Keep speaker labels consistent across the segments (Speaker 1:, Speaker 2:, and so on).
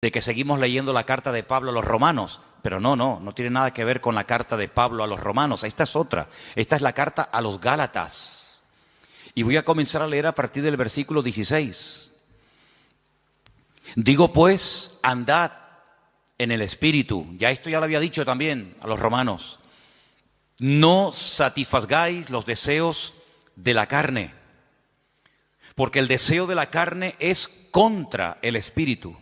Speaker 1: de que seguimos leyendo la carta de Pablo a los romanos, pero no tiene nada que ver con la carta de Pablo a los romanos. Esta es otra, esta es la carta a los Gálatas. Y voy a comenzar a leer a partir del versículo 16. Digo pues, andad en el Espíritu. Ya esto ya lo había dicho también a los romanos. No satisfagáis los deseos de la carne, porque el deseo de la carne es contra el Espíritu,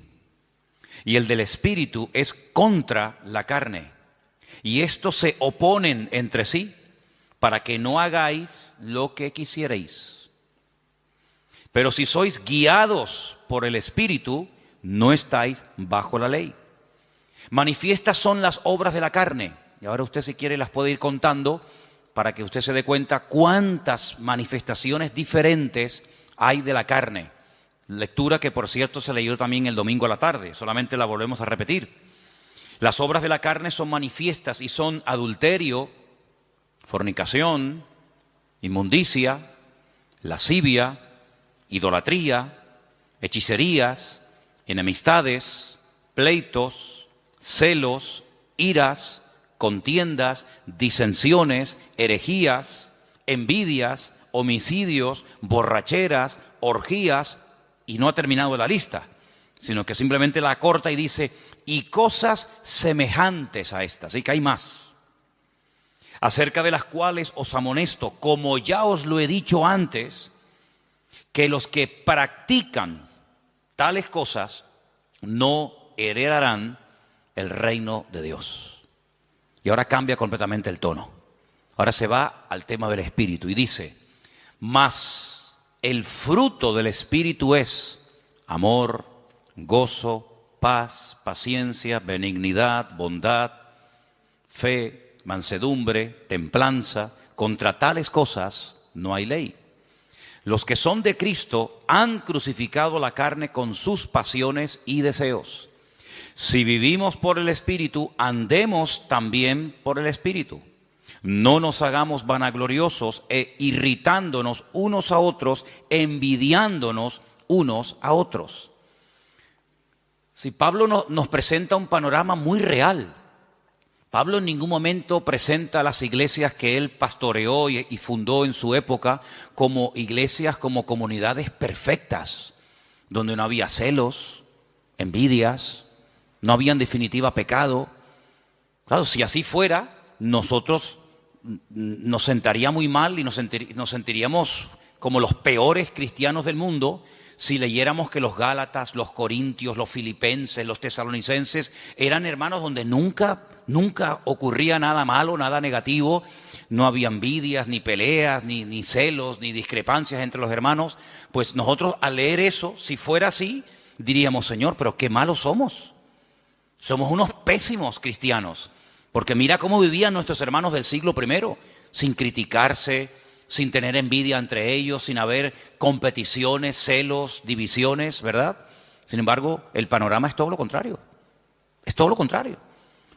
Speaker 1: y el del Espíritu es contra la carne. Y estos se oponen entre sí, para que no hagáis lo que quisierais. Pero si sois guiados por el Espíritu, no estáis bajo la ley. Manifiestas son las obras de la carne. Y ahora usted, si quiere, las puede ir contando para que usted se dé cuenta cuántas manifestaciones diferentes hay de la carne. Lectura que, por cierto, se leyó también el domingo a la tarde, solamente la volvemos a repetir. Las obras de la carne son manifiestas y son adulterio, fornicación, inmundicia, lascivia, idolatría, hechicerías, enemistades, pleitos, celos, iras, contiendas, disensiones, herejías, envidias, homicidios, borracheras, orgías, y no ha terminado la lista, sino que simplemente la acorta y dice, y cosas semejantes a estas, y que hay más, acerca de las cuales os amonesto, como ya os lo he dicho antes, que los que practican tales cosas no heredarán el reino de Dios. Y ahora cambia completamente el tono. Ahora se va al tema del Espíritu y dice, mas el fruto del Espíritu es amor, gozo, paz, paciencia, benignidad, bondad, fe, mansedumbre, templanza. Contra tales cosas no hay ley. Los que son de Cristo han crucificado la carne con sus pasiones y deseos. Si vivimos por el Espíritu, andemos también por el Espíritu. No nos hagamos vanagloriosos e irritándonos unos a otros, envidiándonos unos a otros. Si Pablo nos presenta un panorama muy real. Pablo en ningún momento presenta las iglesias que él pastoreó y fundó en su época como iglesias, como comunidades perfectas, donde no había celos, envidias, no había en definitiva pecado. Claro, si así fuera, nosotros nos sentaría muy mal y nos sentiríamos como los peores cristianos del mundo si leyéramos que los Gálatas, los Corintios, los Filipenses, los Tesalonicenses eran hermanos donde nunca ocurría nada malo, nada negativo, no había envidias, ni peleas, ni celos, ni discrepancias entre los hermanos. Pues nosotros al leer eso, si fuera así, diríamos, Señor, pero qué malos somos. Somos unos pésimos cristianos, porque mira cómo vivían nuestros hermanos del siglo I, sin criticarse, sin tener envidia entre ellos, sin haber competiciones, celos, divisiones, ¿verdad? Sin embargo, el panorama es todo lo contrario. Es todo lo contrario.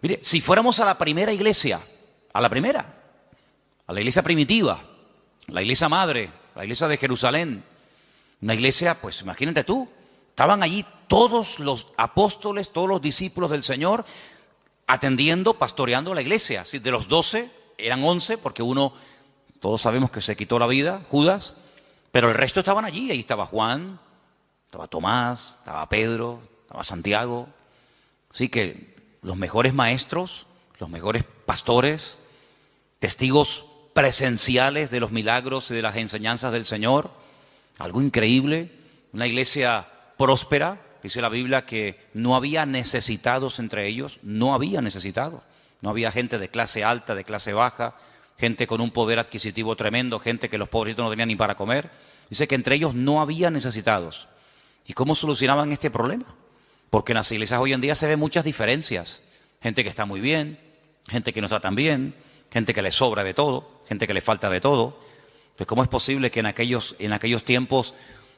Speaker 1: Mire, si fuéramos a la primera iglesia, a la iglesia primitiva, la iglesia madre, la iglesia de Jerusalén, una iglesia, pues imagínate tú, estaban allí todos los apóstoles, todos los discípulos del Señor, atendiendo, pastoreando la iglesia. De los 12 eran 11, porque uno, todos sabemos que se quitó la vida, Judas, pero el resto estaban allí. Ahí estaba Juan, estaba Tomás, estaba Pedro, estaba Santiago. Así que los mejores maestros, los mejores pastores, testigos presenciales de los milagros y de las enseñanzas del Señor. Algo increíble, una iglesia próspera. Dice la Biblia que no había necesitados entre ellos, no había necesitados. No había gente de clase alta, de clase baja, gente con un poder adquisitivo tremendo, gente que los pobrecitos no tenían ni para comer. Dice que entre ellos no había necesitados. ¿Y cómo solucionaban este problema? Porque en las iglesias hoy en día se ven muchas diferencias. Gente que está muy bien, gente que no está tan bien, gente que le sobra de todo, gente que le falta de todo. Pues ¿cómo es posible que en aquellos tiempos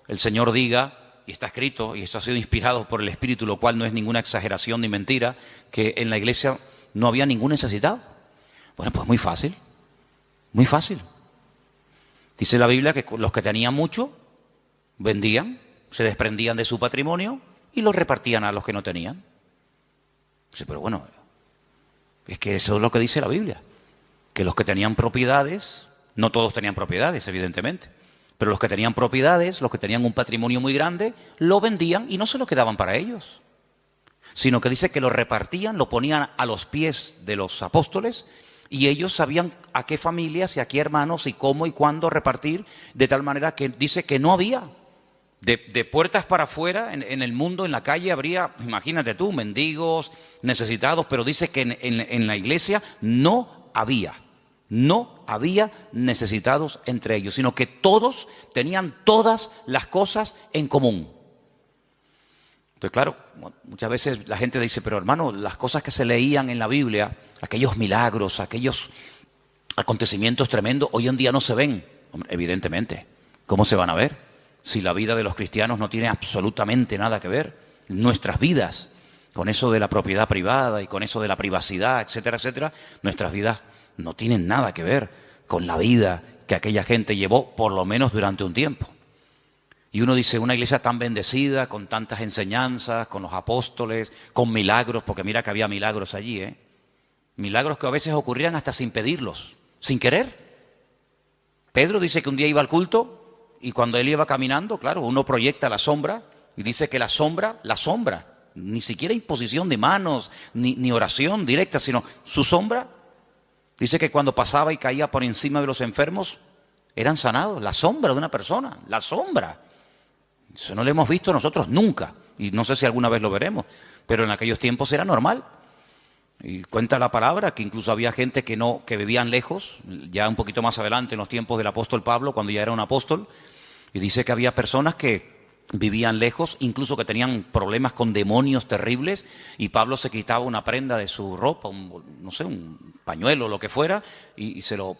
Speaker 1: el Señor diga, y está escrito, y eso ha sido inspirado por el Espíritu, lo cual no es ninguna exageración ni mentira, que en la iglesia no había ningún necesitado? Bueno, pues muy fácil, muy fácil. Dice la Biblia que los que tenían mucho vendían, se desprendían de su patrimonio y los repartían a los que no tenían. Sí, pero bueno, es que eso es lo que dice la Biblia, que los que tenían propiedades, no todos tenían propiedades, evidentemente, pero los que tenían propiedades, los que tenían un patrimonio muy grande, lo vendían y no se lo quedaban para ellos, sino que dice que lo repartían, lo ponían a los pies de los apóstoles y ellos sabían a qué familias y a qué hermanos y cómo y cuándo repartir, de tal manera que dice que no había. De puertas para afuera, en el mundo, en la calle, habría, imagínate tú, mendigos, necesitados, pero dice que en la iglesia no había necesitados entre ellos, sino que todos tenían todas las cosas en común. Entonces, claro, muchas veces la gente dice, pero hermano, las cosas que se leían en la Biblia, aquellos milagros, aquellos acontecimientos tremendos, hoy en día no se ven. Hombre, evidentemente, ¿cómo se van a ver? Si la vida de los cristianos no tiene absolutamente nada que ver, nuestras vidas, con eso de la propiedad privada y con eso de la privacidad, etcétera, etcétera, nuestras vidas no tienen nada que ver con la vida que aquella gente llevó, por lo menos durante un tiempo. Y uno dice, una iglesia tan bendecida, con tantas enseñanzas, con los apóstoles, con milagros, porque mira que había milagros allí, milagros que a veces ocurrían hasta sin pedirlos, sin querer. Pedro dice que un día iba al culto, y cuando él iba caminando, claro, uno proyecta la sombra y dice que la sombra, ni siquiera imposición de manos, ni oración directa, sino su sombra, dice que cuando pasaba y caía por encima de los enfermos, eran sanados, la sombra de una persona, la sombra. Eso no lo hemos visto nosotros nunca, y no sé si alguna vez lo veremos, pero en aquellos tiempos era normal. Y cuenta la palabra que incluso había gente que vivían lejos, ya un poquito más adelante en los tiempos del apóstol Pablo, cuando ya era un apóstol, y dice que había personas que vivían lejos, incluso que tenían problemas con demonios terribles, y Pablo se quitaba una prenda de su ropa, un pañuelo o lo que fuera, y se lo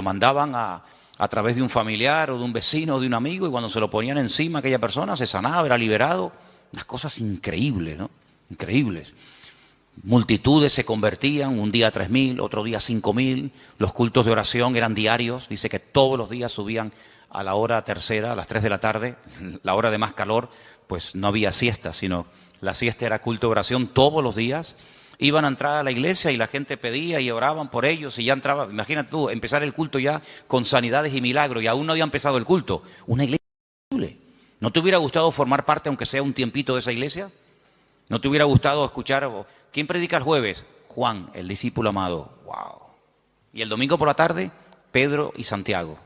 Speaker 1: mandaban a través de un familiar o de un vecino o de un amigo, y cuando se lo ponían encima aquella persona se sanaba, era liberado. Unas cosas increíbles, ¿no? Increíbles. Multitudes se convertían, un día 3.000, otro día 5.000, los cultos de oración eran diarios, dice que todos los días subían a la hora tercera, a las 3 de la tarde, la hora de más calor, pues no había siesta, sino la siesta era culto de oración todos los días. Iban a entrar a la iglesia y la gente pedía y oraban por ellos y ya entraba, imagínate tú, empezar el culto ya con sanidades y milagros y aún no había empezado el culto. Una iglesia increíble. ¿No te hubiera gustado formar parte, aunque sea un tiempito, de esa iglesia? ¿No te hubiera gustado escuchar? ¿Quién predica el jueves? Juan, el discípulo amado. ¡Wow! Y el domingo por la tarde, Pedro y Santiago.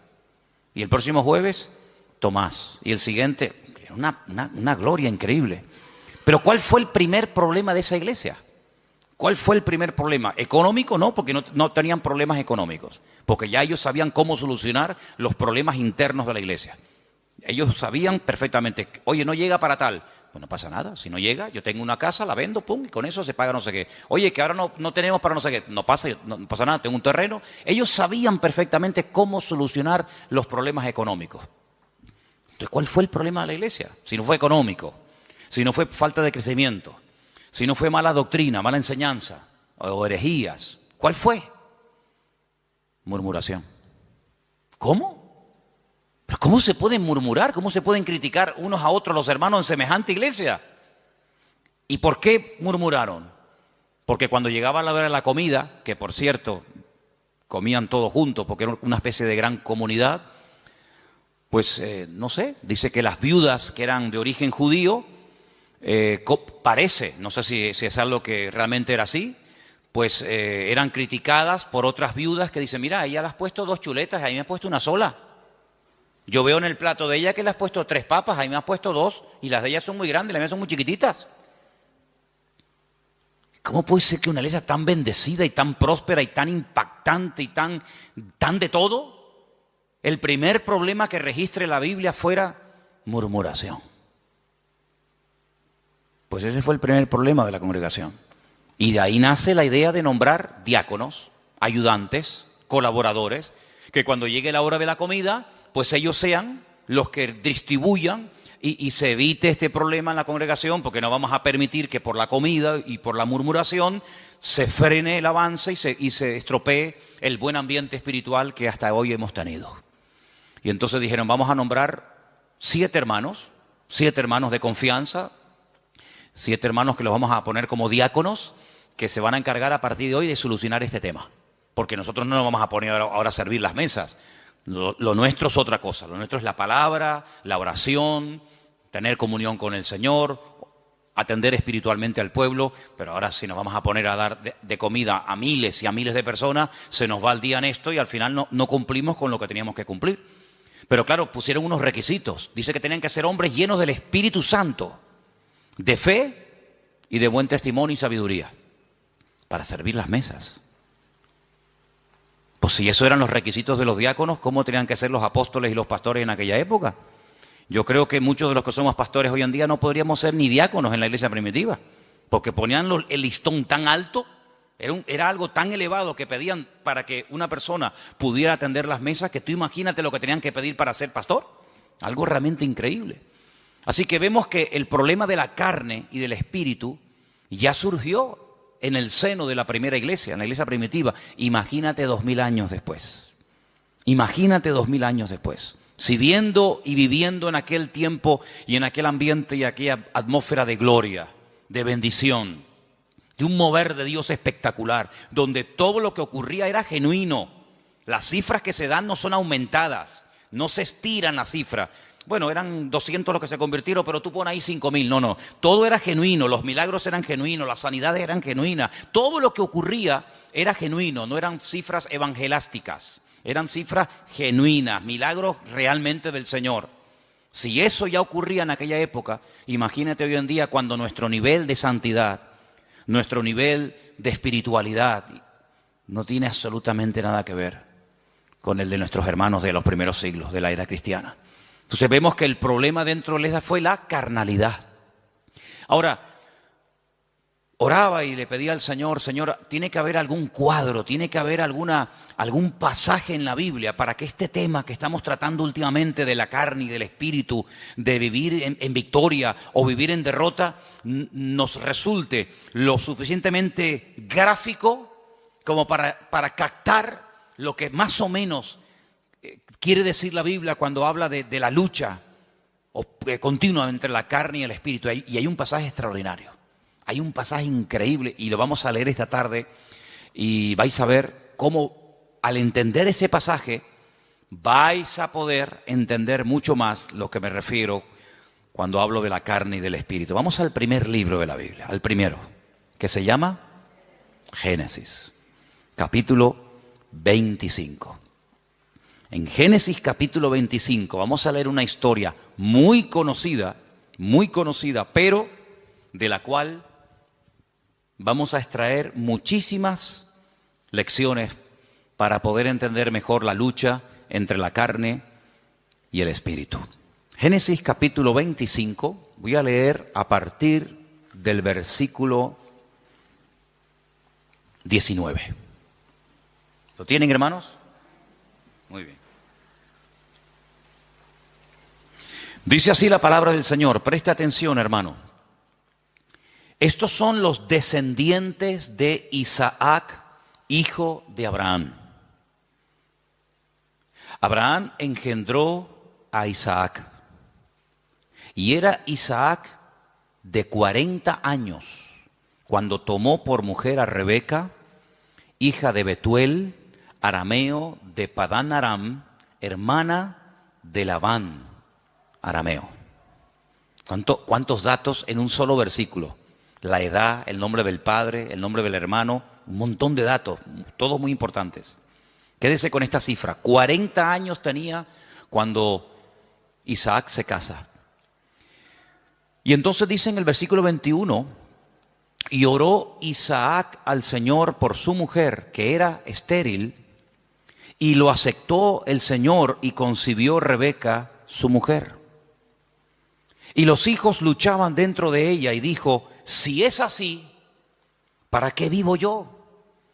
Speaker 1: Y el próximo jueves, Tomás. Y el siguiente, una gloria increíble. Pero ¿cuál fue el primer problema de esa iglesia? ¿Cuál fue el primer problema? ¿Económico? No, porque no tenían problemas económicos. Porque ya ellos sabían cómo solucionar los problemas internos de la iglesia. Ellos sabían perfectamente, oye, no llega para tal. Pues no pasa nada, si no llega, yo tengo una casa, la vendo, pum, y con eso se paga no sé qué. Oye, que ahora no tenemos para no sé qué, no pasa nada, tengo un terreno. Ellos sabían perfectamente cómo solucionar los problemas económicos. Entonces, ¿cuál fue el problema de la iglesia? Si no fue económico, si no fue falta de crecimiento, si no fue mala doctrina, mala enseñanza, o herejías, ¿cuál fue? Murmuración. ¿Cómo? ¿Pero cómo se pueden murmurar? ¿Cómo se pueden criticar unos a otros los hermanos en semejante iglesia? ¿Y por qué murmuraron? Porque cuando llegaba la hora de la comida, que por cierto, comían todos juntos porque era una especie de gran comunidad, pues no sé, dice que las viudas que eran de origen judío, parece, no sé si es algo que realmente era así, pues eran criticadas por otras viudas que dicen, mira, ella le has puesto 2 chuletas, a mí me has puesto una sola. Yo veo en el plato de ella que le has puesto 3 papas, a mí me has puesto 2, y las de ella son muy grandes, las mías son muy chiquititas. ¿Cómo puede ser que una iglesia tan bendecida y tan próspera y tan impactante y tan de todo, el primer problema que registre la Biblia fuera murmuración? Pues ese fue el primer problema de la congregación. Y de ahí nace la idea de nombrar diáconos, ayudantes, colaboradores, que cuando llegue la hora de la comida, pues ellos sean los que distribuyan y se evite este problema en la congregación, porque no vamos a permitir que por la comida y por la murmuración se frene el avance y se estropee el buen ambiente espiritual que hasta hoy hemos tenido. Y entonces dijeron, vamos a nombrar 7 hermanos de confianza, 7 hermanos que los vamos a poner como diáconos, que se van a encargar a partir de hoy de solucionar este tema. Porque nosotros no nos vamos a poner ahora a servir las mesas. Lo nuestro es otra cosa. Lo nuestro es la palabra, la oración, tener comunión con el Señor, atender espiritualmente al pueblo. Pero ahora si nos vamos a poner a dar de comida a miles y a miles de personas, se nos va el día en esto y al final no cumplimos con lo que teníamos que cumplir. Pero claro, pusieron unos requisitos. Dice que tenían que ser hombres llenos del Espíritu Santo, de fe y de buen testimonio y sabiduría, para servir las mesas. Pues si eso eran los requisitos de los diáconos, ¿cómo tenían que ser los apóstoles y los pastores en aquella época? Yo creo que muchos de los que somos pastores hoy en día no podríamos ser ni diáconos en la iglesia primitiva, porque ponían el listón tan alto, era algo tan elevado que pedían para que una persona pudiera atender las mesas, que tú imagínate lo que tenían que pedir para ser pastor. Algo realmente increíble. Así que vemos que el problema de la carne y del espíritu ya surgió en el seno de la primera iglesia, en la iglesia primitiva. Imagínate 2000 años después. Imagínate 2000 años después. Si viendo y viviendo en aquel tiempo y en aquel ambiente y aquella atmósfera de gloria, de bendición, de un mover de Dios espectacular, donde todo lo que ocurría era genuino. Las cifras que se dan no son aumentadas, no se estiran las cifras. Bueno, eran 200 los que se convirtieron, pero tú pones ahí 5000. No. Todo era genuino, los milagros eran genuinos, las sanidades eran genuinas. Todo lo que ocurría era genuino, no eran cifras evangelásticas. Eran cifras genuinas, milagros realmente del Señor. Si eso ya ocurría en aquella época, imagínate hoy en día cuando nuestro nivel de santidad, nuestro nivel de espiritualidad no tiene absolutamente nada que ver con el de nuestros hermanos de los primeros siglos de la era cristiana. Entonces vemos que el problema dentro de la iglesia fue la carnalidad. Ahora, oraba y le pedía al Señor, Señor, tiene que haber algún cuadro, tiene que haber algún pasaje en la Biblia para que este tema que estamos tratando últimamente de la carne y del espíritu, de vivir en victoria o vivir en derrota, nos resulte lo suficientemente gráfico como para captar lo que más o menos quiere decir la Biblia cuando habla de la lucha continua entre la carne y el espíritu. Y hay un pasaje extraordinario. Hay un pasaje increíble y lo vamos a leer esta tarde y vais a ver cómo al entender ese pasaje vais a poder entender mucho más lo que me refiero cuando hablo de la carne y del espíritu. Vamos al primer libro de la Biblia, al primero, que se llama Génesis, capítulo 25. En Génesis capítulo 25 vamos a leer una historia muy conocida, pero de la cual vamos a extraer muchísimas lecciones para poder entender mejor la lucha entre la carne y el espíritu. Génesis capítulo 25, voy a leer a partir del versículo 19. ¿Lo tienen, hermanos? Muy bien. Dice así la palabra del Señor. Preste atención, hermano. Estos son los descendientes de Isaac, hijo de Abraham. Abraham engendró a Isaac. Y era Isaac de 40 años cuando tomó por mujer a Rebeca, hija de Betuel, arameo de Padán Aram, hermana de Labán, arameo. ¿Cuántos datos en un solo versículo? La edad, el nombre del padre, el nombre del hermano, un montón de datos, todos muy importantes. Quédese con esta cifra. 40 años tenía cuando Isaac se casa. Y entonces dice en el versículo 21, y oró Isaac al Señor por su mujer, que era estéril, y lo aceptó el Señor y concibió Rebeca, su mujer. Y los hijos luchaban dentro de ella y dijo, si es así, ¿para qué vivo yo?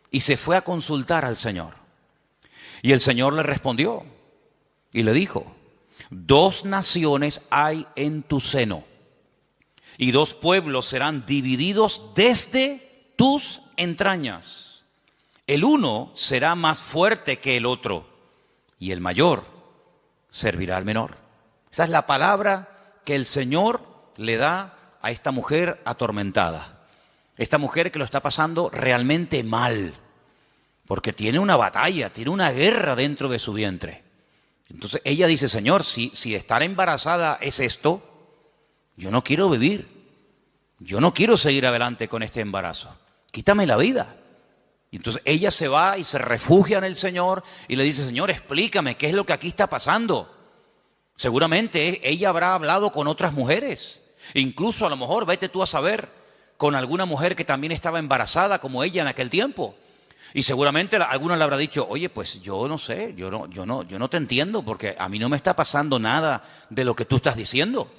Speaker 1: Y se fue a consultar al Señor. Y el Señor le respondió y le dijo, 2 naciones hay en tu seno, y 2 pueblos serán divididos desde tus entrañas. El uno será más fuerte que el otro, y el mayor servirá al menor. Esa es la palabra que el Señor le da a esta mujer atormentada. Esta mujer que lo está pasando realmente mal, porque tiene una batalla, tiene una guerra dentro de su vientre. Entonces ella dice, Señor, si estar embarazada es esto, yo no quiero vivir, yo no quiero seguir adelante con este embarazo, quítame la vida. Y entonces ella se va y se refugia en el Señor y le dice, Señor, explícame qué es lo que aquí está pasando. Seguramente ella habrá hablado con otras mujeres, incluso a lo mejor, vete tú a saber, con alguna mujer que también estaba embarazada como ella en aquel tiempo. Y seguramente alguna le habrá dicho, oye, pues yo no sé, yo no te entiendo porque a mí no me está pasando nada de lo que tú estás diciendo.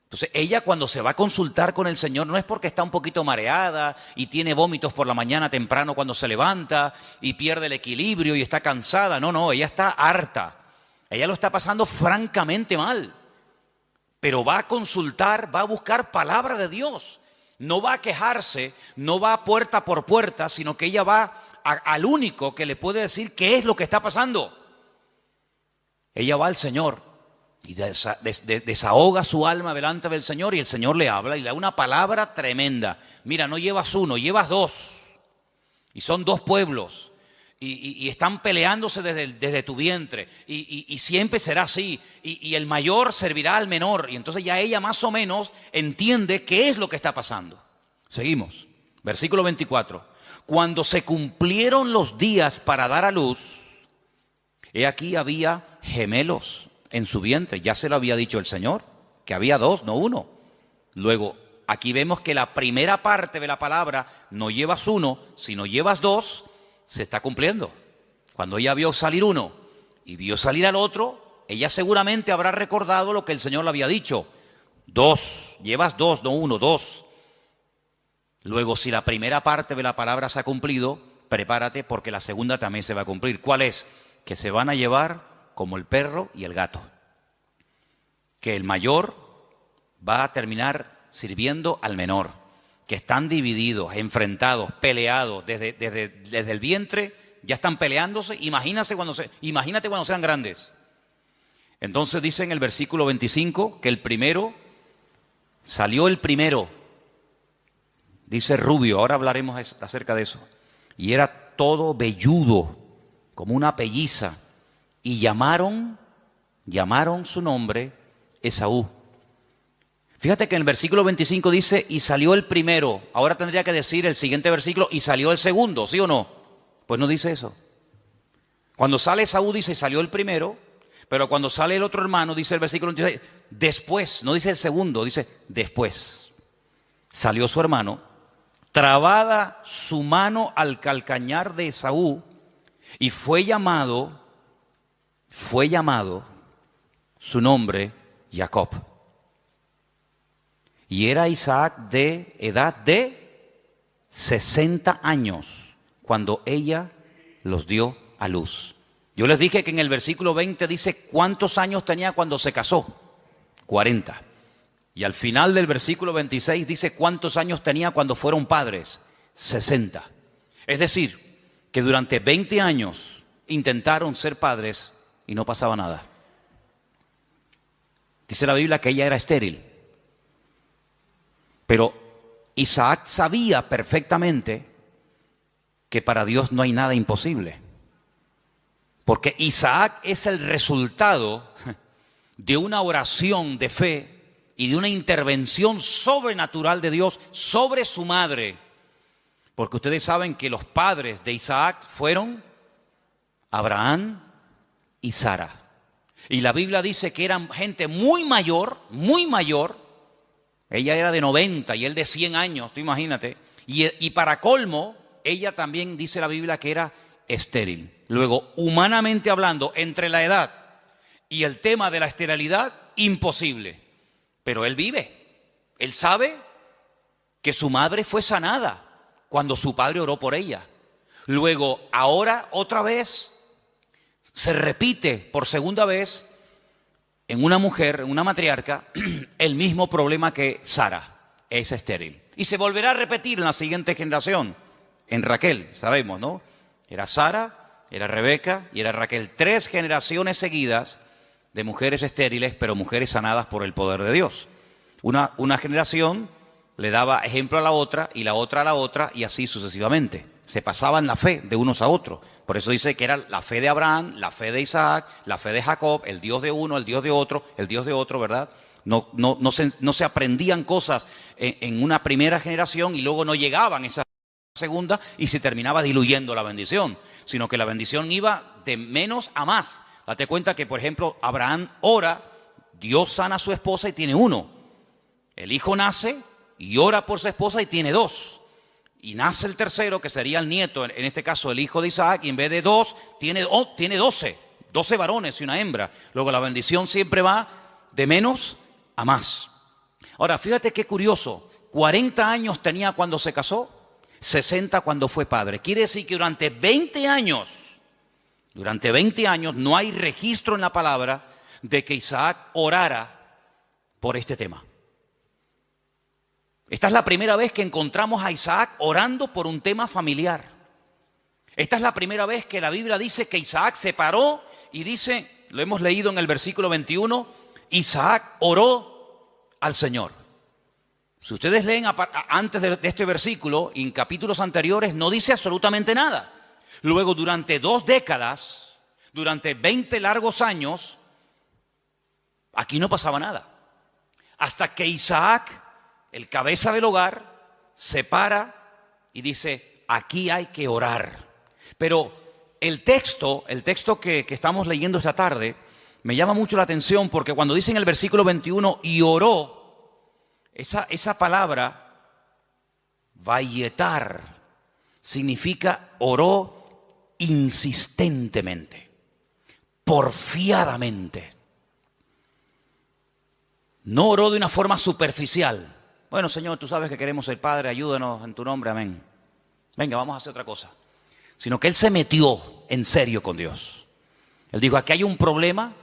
Speaker 1: Entonces ella cuando se va a consultar con el Señor no es porque está un poquito mareada y tiene vómitos por la mañana temprano cuando se levanta y pierde el equilibrio y está cansada. No, ella está harta. Ella lo está pasando francamente mal. Pero va a consultar, va a buscar palabra de Dios. No va a quejarse, no va puerta por puerta, sino que ella va al único que le puede decir qué es lo que está pasando. Ella va al Señor y desahoga su alma delante del Señor y el Señor le habla y le da una palabra tremenda. Mira, no llevas uno, llevas dos. Y son dos pueblos. Y están peleándose desde tu vientre. Y siempre será así. Y el mayor servirá al menor. Y entonces ya ella más o menos entiende qué es lo que está pasando. Seguimos. Versículo 24. Cuando se cumplieron los días para dar a luz, he aquí había gemelos en su vientre. Ya se lo había dicho el Señor, que había dos, no uno. Luego, aquí vemos que la primera parte de la palabra, no llevas uno, sino llevas dos, se está cumpliendo. Cuando ella vio salir uno y vio salir al otro, ella seguramente habrá recordado lo que el Señor le había dicho. Dos, llevas dos, no uno, dos. Luego, si la primera parte de la palabra se ha cumplido, prepárate porque la segunda también se va a cumplir. ¿Cuál es? Que se van a llevar como el perro y el gato. Que el mayor va a terminar sirviendo al menor. Que están divididos, enfrentados, peleados desde el vientre, ya están peleándose. Imagínate cuando sean grandes. Entonces dice en el versículo 25 que salió el primero. Dice rubio, ahora hablaremos acerca de eso. Y era todo velludo, como una pelliza. Y llamaron su nombre Esaú. Fíjate que en el versículo 25 dice, y salió el primero. Ahora tendría que decir el siguiente versículo, y salió el segundo, ¿sí o no? Pues no dice eso. Cuando sale Esaú dice, salió el primero, pero cuando sale el otro hermano, dice el versículo 26, después, no dice el segundo, dice después. Salió su hermano, trabada su mano al calcañar de Esaú, y fue llamado su nombre Jacob. Y era Isaac de edad de 60 años cuando ella los dio a luz. Yo les dije que en el versículo 20 dice cuántos años tenía cuando se casó. 40. Y al final del versículo 26 dice cuántos años tenía cuando fueron padres. 60. Es decir, que durante 20 años intentaron ser padres y no pasaba nada. Dice la Biblia que ella era estéril. Pero Isaac sabía perfectamente que para Dios no hay nada imposible. Porque Isaac es el resultado de una oración de fe y de una intervención sobrenatural de Dios sobre su madre. Porque ustedes saben que los padres de Isaac fueron Abraham y Sara. Y la Biblia dice que eran gente muy mayor. Ella era de 90 y él de 100 años, tú imagínate. Y para colmo, ella también dice la Biblia que era estéril. Luego, humanamente hablando, entre la edad y el tema de la esterilidad, imposible. Pero él vive. Él sabe que su madre fue sanada cuando su padre oró por ella. Luego, ahora otra vez, se repite por segunda vez en una mujer, en una matriarca, el mismo problema que Sara, es estéril. Y se volverá a repetir en la siguiente generación, en Raquel, sabemos, ¿no? Era Sara, era Rebeca y era Raquel. 3 generaciones seguidas de mujeres estériles, pero mujeres sanadas por el poder de Dios. Una generación le daba ejemplo a la otra y la otra a la otra y así sucesivamente. Se pasaban la fe de unos a otros. Por eso dice que era la fe de Abraham, la fe de Isaac, la fe de Jacob, el Dios de uno, el Dios de otro, el Dios de otro, ¿verdad? No se aprendían cosas en una primera generación y luego no llegaban esa segunda y se terminaba diluyendo la bendición, sino que la bendición iba de menos a más. Date cuenta que, por ejemplo, Abraham ora, Dios sana a su esposa y tiene uno. El hijo nace y ora por su esposa y tiene dos. Y nace el tercero, que sería el nieto, en este caso el hijo de Isaac, y en vez de dos, tiene 12 varones y una hembra. Luego la bendición siempre va de menos a más. Ahora, fíjate qué curioso, 40 años tenía cuando se casó, 60 cuando fue padre. Quiere decir que durante 20 años no hay registro en la palabra de que Isaac orara por este tema. Esta es la primera vez que encontramos a Isaac orando por un tema familiar. Esta es la primera vez que la Biblia dice que Isaac se paró y dice, lo hemos leído en el versículo 21, Isaac oró al Señor. Si ustedes leen antes de este versículo, en capítulos anteriores, no dice absolutamente nada. Luego, durante 2 décadas, durante 20 largos años, aquí no pasaba nada. Hasta que Isaac, el cabeza del hogar, se para y dice, aquí hay que orar. Pero el texto que estamos leyendo esta tarde me llama mucho la atención porque cuando dice en el versículo 21, y oró, esa palabra, vayetar, significa oró insistentemente, porfiadamente. No oró de una forma superficial. Bueno, Señor, tú sabes que queremos ser Padre, ayúdanos en tu nombre, amén. Venga, vamos a hacer otra cosa. Sino que él se metió en serio con Dios. Él dijo, aquí hay un problema.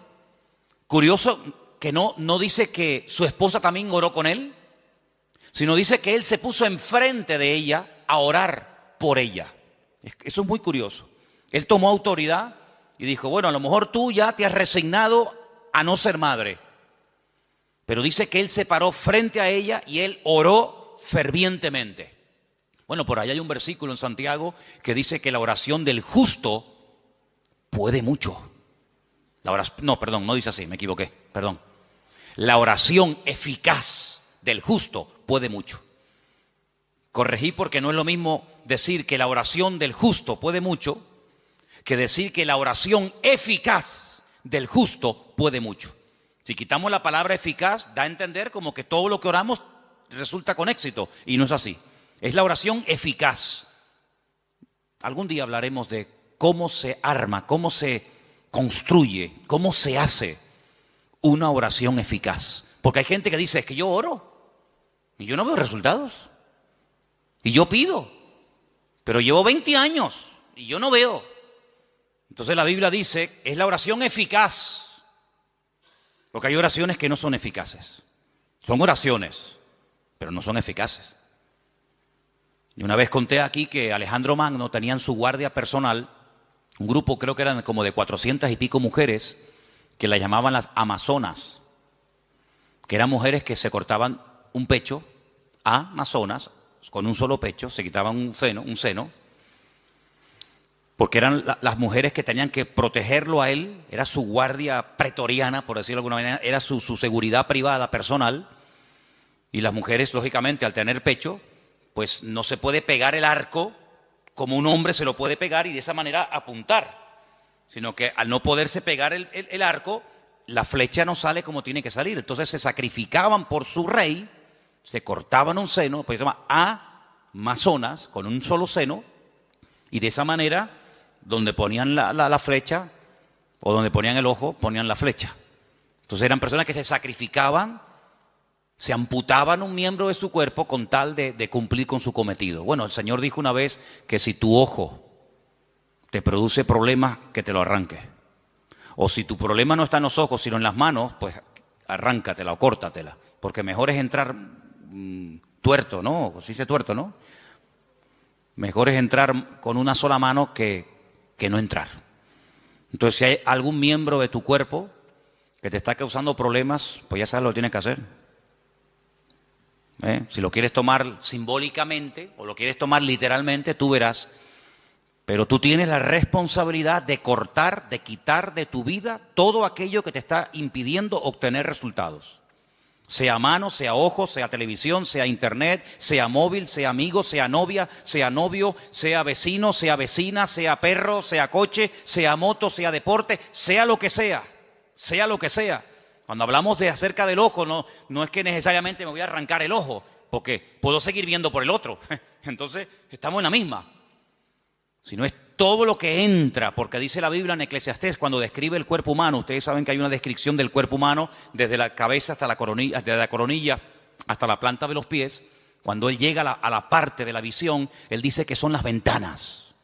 Speaker 1: Curioso que no dice que su esposa también oró con él, sino dice que él se puso enfrente de ella a orar por ella. Eso es muy curioso. Él tomó autoridad y dijo, bueno, a lo mejor tú ya te has resignado a no ser madre. Pero dice que él se paró frente a ella y él oró fervientemente. Bueno, por allá hay un versículo en Santiago que dice que la oración del justo puede mucho. No dice así, me equivoqué, perdón. La oración eficaz del justo puede mucho. Corregí porque no es lo mismo decir que la oración del justo puede mucho que decir que la oración eficaz del justo puede mucho. Si quitamos la palabra eficaz, da a entender como que todo lo que oramos resulta con éxito, y no es así. Es la oración eficaz. Algún día hablaremos de cómo se arma, cómo se construye, cómo se hace una oración eficaz. Porque hay gente que dice, es que yo oro y yo no veo resultados. Y yo pido, pero llevo 20 años y yo no veo. Entonces la Biblia dice, es la oración eficaz. Porque hay oraciones que no son eficaces. Son oraciones, pero no son eficaces. Y una vez conté aquí que Alejandro Magno tenía en su guardia personal un grupo, creo que eran como de 400 y pico mujeres, que la llamaban las amazonas, que eran mujeres que se cortaban un pecho, amazonas, con un solo pecho, se quitaban un seno, porque eran las mujeres que tenían que protegerlo a él, era su guardia pretoriana, por decirlo de alguna manera, era su seguridad privada, personal, y las mujeres, lógicamente, al tener pecho, pues no se puede pegar el arco como un hombre se lo puede pegar y de esa manera apuntar, sino que al no poderse pegar el arco, la flecha no sale como tiene que salir. Entonces se sacrificaban por su rey, se cortaban un seno, pues se llama amazonas, con un solo seno, y de esa manera, donde ponían la flecha, o donde ponían el ojo, ponían la flecha. Entonces eran personas que se sacrificaban, se amputaban un miembro de su cuerpo con tal de cumplir con su cometido. Bueno, el Señor dijo una vez que si tu ojo te produce problemas, que te lo arranque. O si tu problema no está en los ojos, sino en las manos, pues arráncatela o córtatela. Porque mejor es entrar tuerto, ¿no? Se dice tuerto, ¿no? Mejor es entrar con una sola mano que no entrar. Entonces, si hay algún miembro de tu cuerpo que te está causando problemas, pues ya sabes lo que tienes que hacer. Si lo quieres tomar simbólicamente o lo quieres tomar literalmente, tú verás. Pero tú tienes la responsabilidad de cortar, de quitar de tu vida todo aquello que te está impidiendo obtener resultados. Sea mano, sea ojo, sea televisión, sea internet, sea móvil, sea amigo, sea novia, sea novio, sea vecino, sea vecina, sea perro, sea coche, sea moto, sea deporte, sea lo que sea, sea lo que sea. Cuando hablamos de acerca del ojo, no es que necesariamente me voy a arrancar el ojo, porque puedo seguir viendo por el otro. Entonces, estamos en la misma. Sino es todo lo que entra, porque dice la Biblia en Eclesiastés, cuando describe el cuerpo humano, ustedes saben que hay una descripción del cuerpo humano desde la cabeza hasta la coronilla, desde la coronilla hasta la planta de los pies. Cuando él llega a la parte de la visión, él dice que son las ventanas.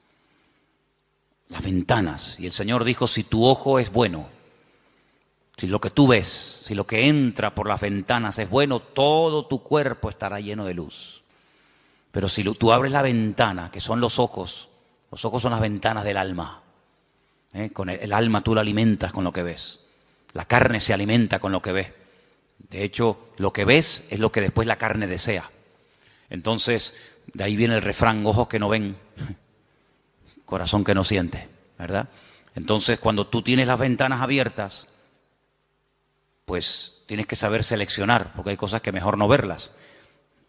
Speaker 1: Las ventanas. Y el Señor dijo, si tu ojo es bueno, si lo que tú ves, si lo que entra por las ventanas es bueno, todo tu cuerpo estará lleno de luz. Pero si tú abres la ventana, que son los ojos son las ventanas del alma. Con el alma tú la alimentas con lo que ves. La carne se alimenta con lo que ves. De hecho, lo que ves es lo que después la carne desea. Entonces, de ahí viene el refrán, ojos que no ven, corazón que no siente, ¿verdad? Entonces, cuando tú tienes las ventanas abiertas, pues tienes que saber seleccionar, porque hay cosas que mejor no verlas.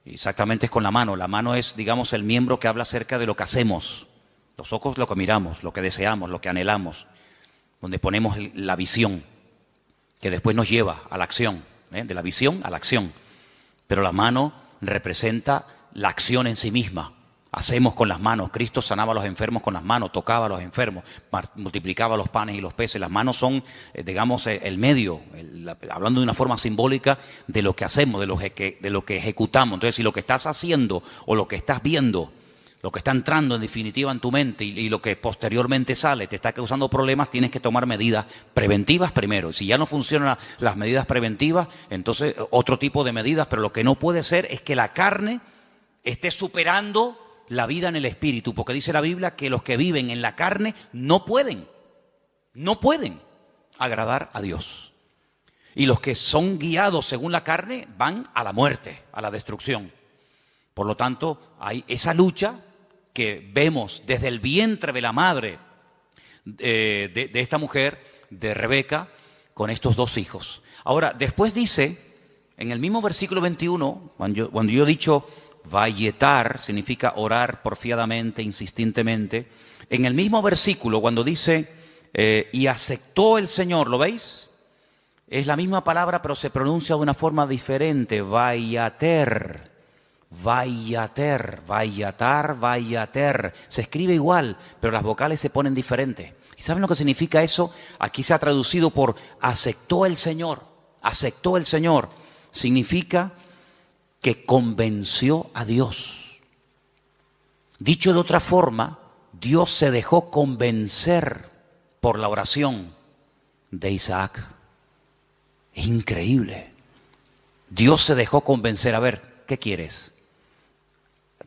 Speaker 1: Exactamente es con la mano. La mano es, digamos, el miembro que habla acerca de lo que hacemos. Los ojos lo que miramos, lo que deseamos, lo que anhelamos, donde ponemos la visión, que después nos lleva a la acción, de la visión a la acción. Pero la mano representa la acción en sí misma. Hacemos con las manos. Cristo sanaba a los enfermos con las manos, tocaba a los enfermos, multiplicaba los panes y los peces. Las manos son, digamos, el medio, hablando de una forma simbólica, de lo que hacemos, de lo que ejecutamos. Entonces, si lo que estás haciendo o lo que estás viendo, lo que está entrando en definitiva en tu mente y lo que posteriormente sale te está causando problemas, tienes que tomar medidas preventivas primero. Si ya no funcionan las medidas preventivas, entonces otro tipo de medidas, pero lo que no puede ser es que la carne esté superando la vida en el espíritu, porque dice la Biblia que los que viven en la carne no pueden agradar a Dios. Y los que son guiados según la carne van a la muerte, a la destrucción. Por lo tanto, hay esa lucha que vemos desde el vientre de la madre de esta mujer, de Rebeca, con estos dos hijos. Ahora, después dice, en el mismo versículo 21, cuando yo he dicho vayetar, significa orar porfiadamente, insistentemente, en el mismo versículo, cuando dice, y aceptó el Señor, ¿lo veis? Es la misma palabra, pero se pronuncia de una forma diferente, vayater. Vayater, vayatar, vayater. Se escribe igual, pero las vocales se ponen diferentes. ¿Y saben lo que significa eso? Aquí se ha traducido por aceptó el Señor. Aceptó el Señor. Significa que convenció a Dios. Dicho de otra forma, Dios se dejó convencer por la oración de Isaac. Es increíble. Dios se dejó convencer. A ver, ¿qué quieres?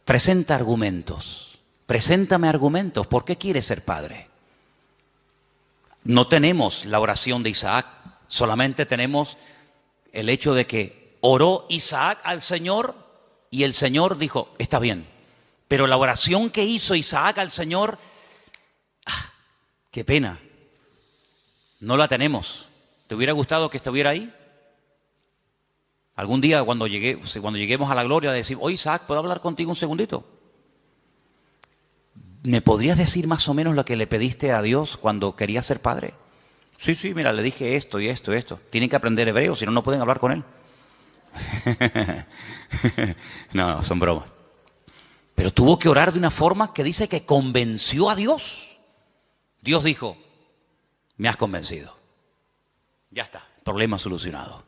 Speaker 1: Presenta argumentos. Preséntame argumentos. ¿Por qué quieres ser padre? No tenemos la oración de Isaac. Solamente tenemos el hecho de que oró Isaac al Señor y el Señor dijo, está bien. Pero la oración que hizo Isaac al Señor, qué pena, no la tenemos. ¿Te hubiera gustado que estuviera ahí? Algún día cuando lleguemos a la gloria decir, oye Isaac, ¿puedo hablar contigo un segundito? ¿Me podrías decir más o menos lo que le pediste a Dios cuando querías ser padre? Sí, mira, le dije esto y esto y esto. Tienen que aprender hebreo, si no, no pueden hablar con él. No, son bromas. Pero tuvo que orar de una forma que dice que convenció a Dios. Dios dijo, me has convencido. Ya está, problema solucionado.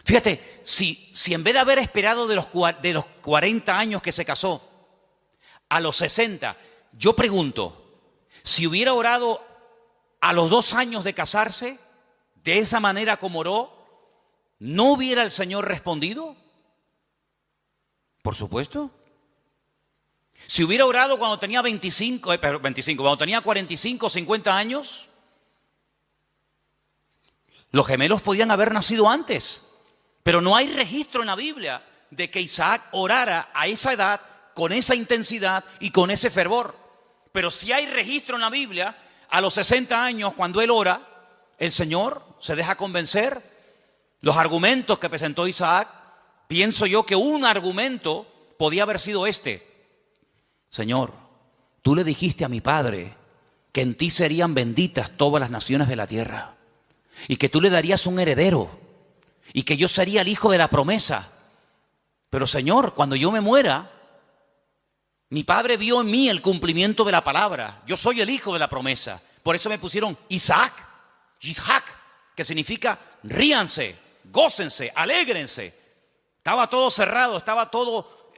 Speaker 1: Fíjate, si en vez de haber esperado de los 40 años que se casó, a los 60, yo pregunto, si hubiera orado a los 2 años de casarse, de esa manera como oró, ¿no hubiera el Señor respondido? Por supuesto. Si hubiera orado cuando tenía cuando tenía 45, 50 años, los gemelos podían haber nacido antes. Pero no hay registro en la Biblia de que Isaac orara a esa edad, con esa intensidad y con ese fervor. Pero si hay registro en la Biblia, a los 60 años, cuando él ora, el Señor se deja convencer. Los argumentos que presentó Isaac, pienso yo que un argumento podía haber sido este: Señor, tú le dijiste a mi padre que en ti serían benditas todas las naciones de la tierra y que tú le darías un heredero y que yo sería el hijo de la promesa. Pero Señor, cuando yo me muera, mi padre vio en mí el cumplimiento de la palabra. Yo soy el hijo de la promesa. Por eso me pusieron Isaac, que significa ríanse, gócense, alégrense. Estaba todo cerrado, estaba todo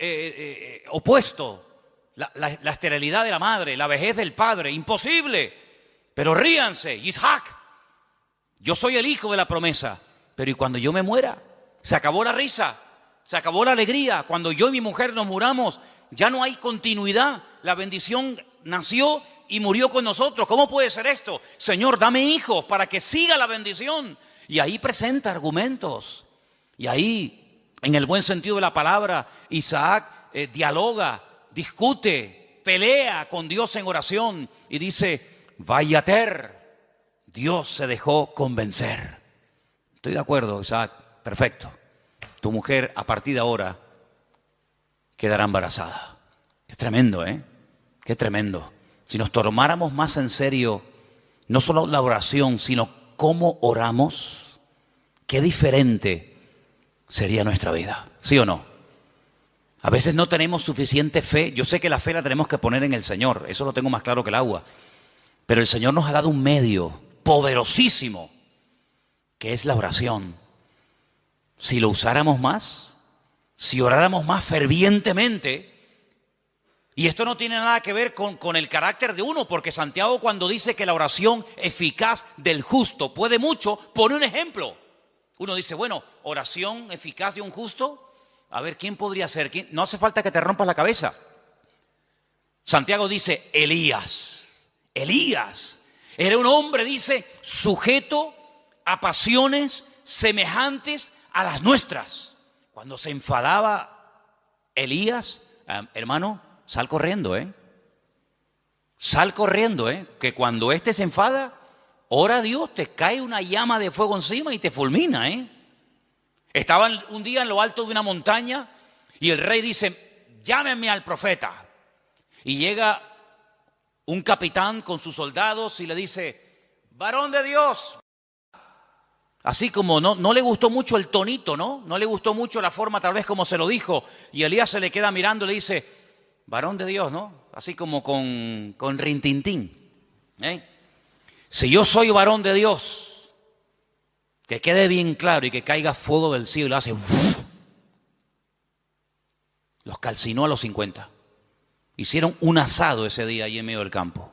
Speaker 1: opuesto. La esterilidad de la madre, la vejez del padre, imposible. Pero ríanse, Isaac. Yo soy el hijo de la promesa. Pero ¿y cuando yo me muera? Se acabó la risa, se acabó la alegría. Cuando yo y mi mujer nos muramos, ya no hay continuidad. La bendición nació y murió con nosotros. ¿Cómo puede ser esto? Señor, dame hijos para que siga la bendición. Y ahí presenta argumentos. Y ahí, en el buen sentido de la palabra, Isaac dialoga, discute, pelea con Dios en oración y dice: Vayater, Dios se dejó convencer. Estoy de acuerdo, Isaac, perfecto. Tu mujer a partir de ahora quedará embarazada. Qué tremendo, ¿eh? Qué tremendo. Si nos tomáramos más en serio no solo la oración, sino cómo oramos, qué diferente sería nuestra vida, ¿sí o no? A veces no tenemos suficiente fe. Yo sé que la fe la tenemos que poner en el Señor, eso lo tengo más claro que el agua. Pero el Señor nos ha dado un medio poderosísimo, que es la oración. Si lo usáramos más, si oráramos más fervientemente. Y esto no tiene nada que ver con el carácter de uno, porque Santiago, cuando dice que la oración eficaz del justo puede mucho, pone un ejemplo. Uno dice, bueno, oración eficaz de un justo, a ver, ¿quién podría ser? ¿Quién? No hace falta que te rompas la cabeza. Santiago dice, Elías era un hombre, dice, sujeto a pasiones semejantes a las nuestras. Cuando se enfadaba Elías, hermano, sal corriendo, Sal corriendo, que cuando éste se enfada, ora a Dios, te cae una llama de fuego encima y te fulmina, Estaban un día en lo alto de una montaña y el rey dice, llámenme al profeta. Y llega un capitán con sus soldados y le dice, varón de Dios. Así como no le gustó mucho el tonito, ¿no? No le gustó mucho la forma tal vez como se lo dijo. Y Elías se le queda mirando y le dice, varón de Dios, ¿no? Así como con rintintín. Si yo soy varón de Dios, que quede bien claro y que caiga fuego del cielo y hace ¡uf! Los calcinó a los 50. Hicieron un asado ese día ahí en medio del campo.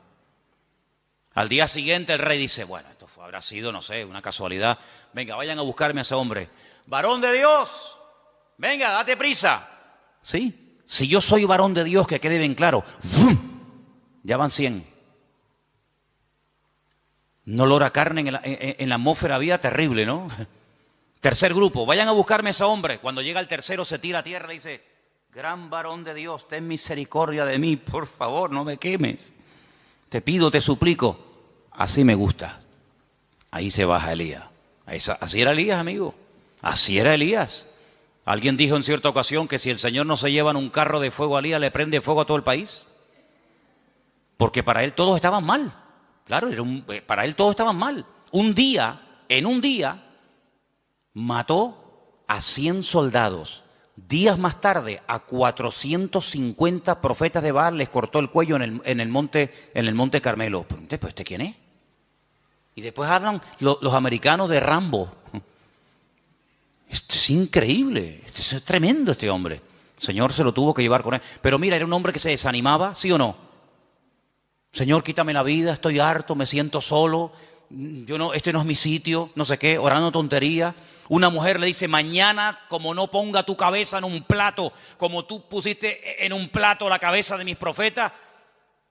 Speaker 1: Al día siguiente el rey dice, bueno, esto habrá sido, no sé, una casualidad. Venga, vayan a buscarme a ese hombre. Varón de Dios, venga, date prisa. Sí, si yo soy varón de Dios, que quede bien claro, ¡fum! Ya van 100. Un olor a carne en la atmósfera había terrible, ¿no? Tercer grupo, vayan a buscarme a ese hombre. Cuando llega el tercero se tira a tierra y dice, gran varón de Dios, ten misericordia de mí, por favor, no me quemes. Te pido, te suplico. Así me gusta. Ahí se baja Elías. Así era Elías, amigo. Así era Elías. Alguien dijo en cierta ocasión que si el Señor no se lleva en un carro de fuego a Elías, le prende fuego a todo el país. Porque para él todos estaban mal. Claro, para él todos estaban mal. En un día, mató a 100 soldados. Días más tarde, a 450 profetas de Baal les cortó el cuello en el monte Carmelo. ¿Pero este quién es? Y después hablan los americanos de Rambo. Esto es increíble, esto es tremendo este hombre. El Señor se lo tuvo que llevar con él. Pero mira, era un hombre que se desanimaba, ¿sí o no? Señor, quítame la vida, estoy harto, me siento solo, este no es mi sitio, no sé qué, orando tontería. Una mujer le dice, mañana como no ponga tu cabeza en un plato, como tú pusiste en un plato la cabeza de mis profetas,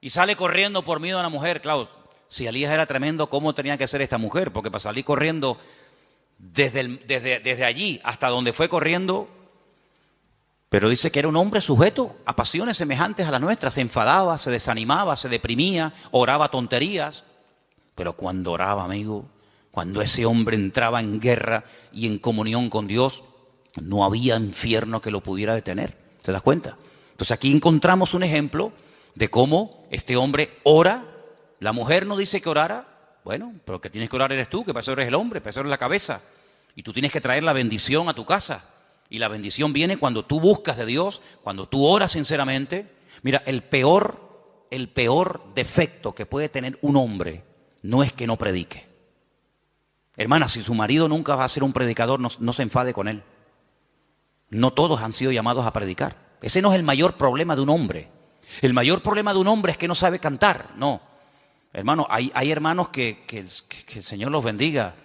Speaker 1: y sale corriendo por miedo a la mujer. Claro, si Elías era tremendo, ¿cómo tenía que ser esta mujer? Porque para salir corriendo desde allí hasta donde fue corriendo, Pero dice que era un hombre sujeto a pasiones semejantes a las nuestras. Se enfadaba, se desanimaba, se deprimía, oraba tonterías. Pero cuando oraba, amigo, cuando ese hombre entraba en guerra y en comunión con Dios, no había infierno que lo pudiera detener. ¿Te das cuenta? Entonces aquí encontramos un ejemplo de cómo este hombre ora. La mujer no dice que orara. Bueno, pero que tienes que orar eres tú, que para eso eres el hombre, para eso eres la cabeza. Y tú tienes que traer la bendición a tu casa. Y la bendición viene cuando tú buscas de Dios, cuando tú oras sinceramente. Mira, el peor defecto que puede tener un hombre no es que no predique. Hermana, si su marido nunca va a ser un predicador, no se enfade con él. No todos han sido llamados a predicar. Ese no es el mayor problema de un hombre. El mayor problema de un hombre es que no sabe cantar. No. Hermano, hay hermanos que el Señor los bendiga.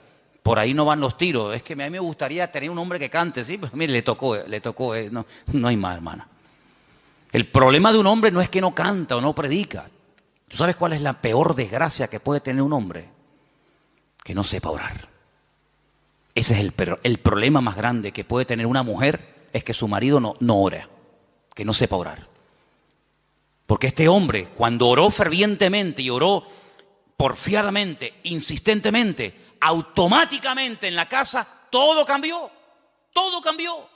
Speaker 1: Por ahí no van los tiros. Es que a mí me gustaría tener un hombre que cante. Sí, pues mire, le tocó. No hay más, hermana. El problema de un hombre no es que no canta o no predica. ¿Tú sabes cuál es la peor desgracia que puede tener un hombre? Que no sepa orar. Ese es el problema más grande que puede tener una mujer, es que su marido no ora, que no sepa orar. Porque este hombre, cuando oró fervientemente y oró porfiadamente, insistentemente, automáticamente en la casa, todo cambió. Todo cambió.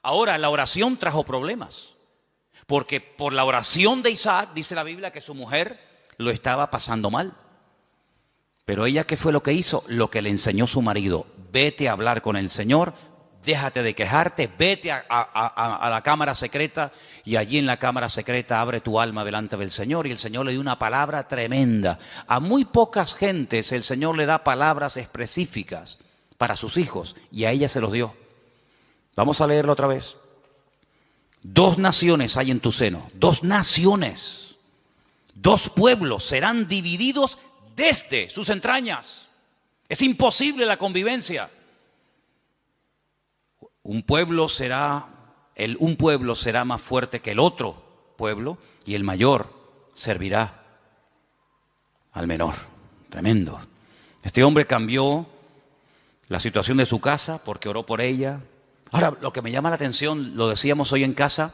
Speaker 1: Ahora, la oración trajo problemas. Porque por la oración de Isaac, dice la Biblia, que su mujer lo estaba pasando mal. Pero ella, ¿qué fue lo que hizo? Lo que le enseñó su marido. Vete a hablar con el Señor, déjate de quejarte, vete a la cámara secreta y allí en la cámara secreta abre tu alma delante del Señor. Y el Señor le dio una palabra tremenda. A muy pocas gentes el Señor le da palabras específicas para sus hijos y a ella se los dio. Vamos a leerlo otra vez. 2 naciones hay en tu seno, 2 naciones, 2 pueblos serán divididos desde sus entrañas. Es imposible la convivencia. Un pueblo será más fuerte que el otro pueblo y el mayor servirá al menor. Tremendo. Este hombre cambió la situación de su casa porque oró por ella. Ahora, lo que me llama la atención, lo decíamos hoy en casa,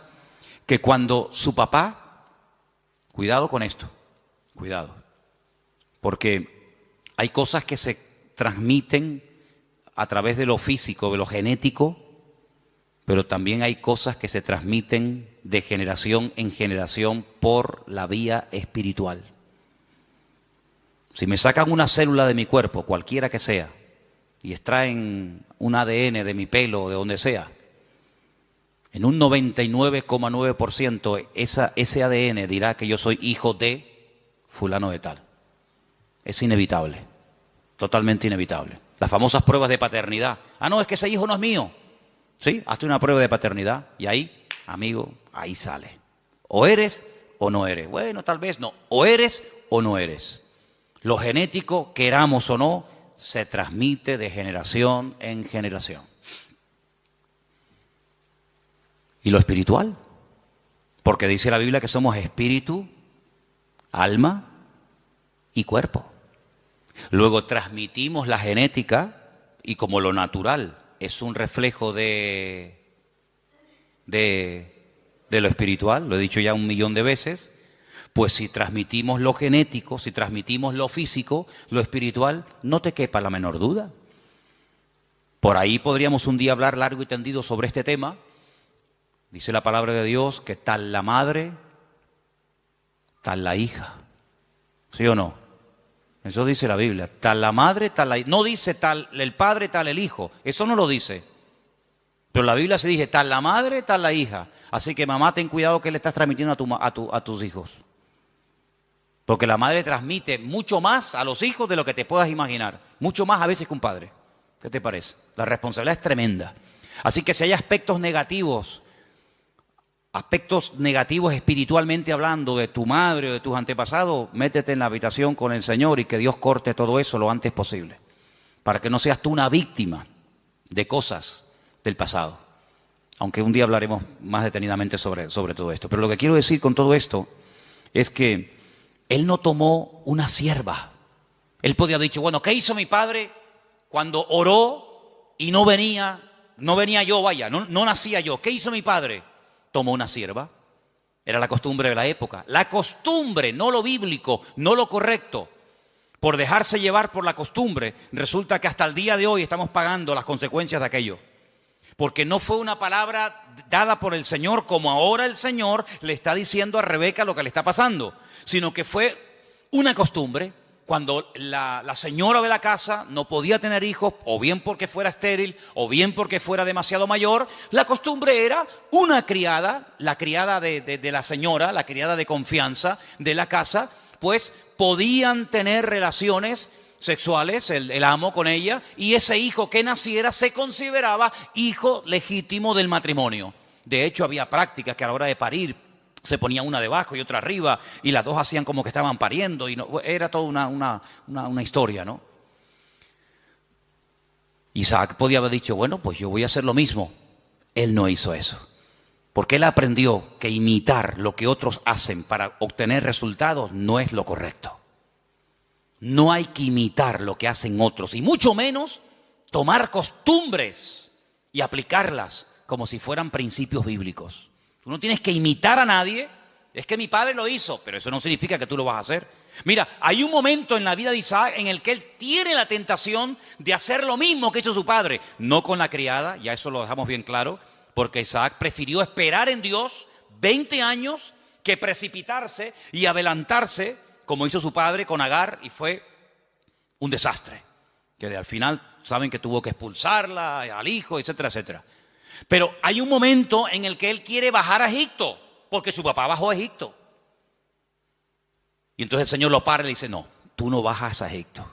Speaker 1: que cuando su papá, cuidado con esto, cuidado, porque hay cosas que se transmiten a través de lo físico, de lo genético, pero también hay cosas que se transmiten de generación en generación por la vía espiritual. Si me sacan una célula de mi cuerpo, cualquiera que sea, y extraen un ADN de mi pelo o de donde sea, en un 99,9% ese ADN dirá que yo soy hijo de fulano de tal. Es inevitable, totalmente inevitable. Las famosas pruebas de paternidad. Ah, no, es que ese hijo no es mío. Sí, hazte una prueba de paternidad y ahí, amigo, ahí sale. O eres o no eres. Bueno, tal vez no. O eres o no eres. Lo genético, queramos o no, se transmite de generación en generación. ¿Y lo espiritual? Porque dice la Biblia que somos espíritu, alma y cuerpo. Luego transmitimos la genética y como lo natural es un reflejo de lo espiritual, lo he dicho ya 1.000.000 de veces, pues si transmitimos lo genético, si transmitimos lo físico, lo espiritual, no te quepa la menor duda. Por ahí podríamos un día hablar largo y tendido sobre este tema. Dice la palabra de Dios que tal la madre, tal la hija. ¿Sí o no? Eso dice la Biblia. Tal la madre, tal la hija. No dice tal el padre, tal el hijo. Eso no lo dice. Pero la Biblia se dice tal la madre, tal la hija. Así que mamá, ten cuidado que le estás transmitiendo a tus hijos. Porque la madre transmite mucho más a los hijos de lo que te puedas imaginar. Mucho más a veces que un padre. ¿Qué te parece? La responsabilidad es tremenda. Así que si hay aspectos negativos espiritualmente hablando de tu madre o de tus antepasados, métete en la habitación con el Señor y que Dios corte todo eso lo antes posible. Para que no seas tú una víctima de cosas del pasado. Aunque un día hablaremos más detenidamente sobre todo esto. Pero lo que quiero decir con todo esto es que él no tomó una sierva. Él podía haber dicho, bueno, ¿qué hizo mi padre cuando oró y no venía yo, vaya, no nacía yo? ¿Qué hizo mi padre? tomó una sierva. Era la costumbre de la época. La costumbre, no lo bíblico, no lo correcto. Por dejarse llevar por la costumbre, resulta que hasta el día de hoy estamos pagando las consecuencias de aquello. Porque no fue una palabra dada por el Señor, como ahora el Señor le está diciendo a Rebeca lo que le está pasando, sino que fue una costumbre. Cuando la señora de la casa no podía tener hijos, o bien porque fuera estéril, o bien porque fuera demasiado mayor, la costumbre era una criada, la criada de la señora, la criada de confianza de la casa, pues podían tener relaciones sexuales, el amo con ella, y ese hijo que naciera se consideraba hijo legítimo del matrimonio. De hecho, había prácticas que a la hora de parir se ponía una debajo y otra arriba, y las dos hacían como que estaban pariendo, y no, era toda una historia, ¿no? Isaac podía haber dicho, bueno, pues yo voy a hacer lo mismo. Él no hizo eso, porque él aprendió que imitar lo que otros hacen para obtener resultados no es lo correcto. No hay que imitar lo que hacen otros, y mucho menos tomar costumbres y aplicarlas como si fueran principios bíblicos. Tú no tienes que imitar a nadie. Es que mi padre lo hizo, pero eso no significa que tú lo vas a hacer. Mira, hay un momento en la vida de Isaac en el que él tiene la tentación de hacer lo mismo que hizo su padre. No con la criada, ya eso lo dejamos bien claro, porque Isaac prefirió esperar en Dios 20 años que precipitarse y adelantarse, como hizo su padre con Agar, y fue un desastre. Que al final saben que tuvo que expulsarla, al hijo, etcétera, etcétera. Pero hay un momento en el que él quiere bajar a Egipto, porque su papá bajó a Egipto. Y entonces el Señor lo para y le dice, no, tú no bajas a Egipto.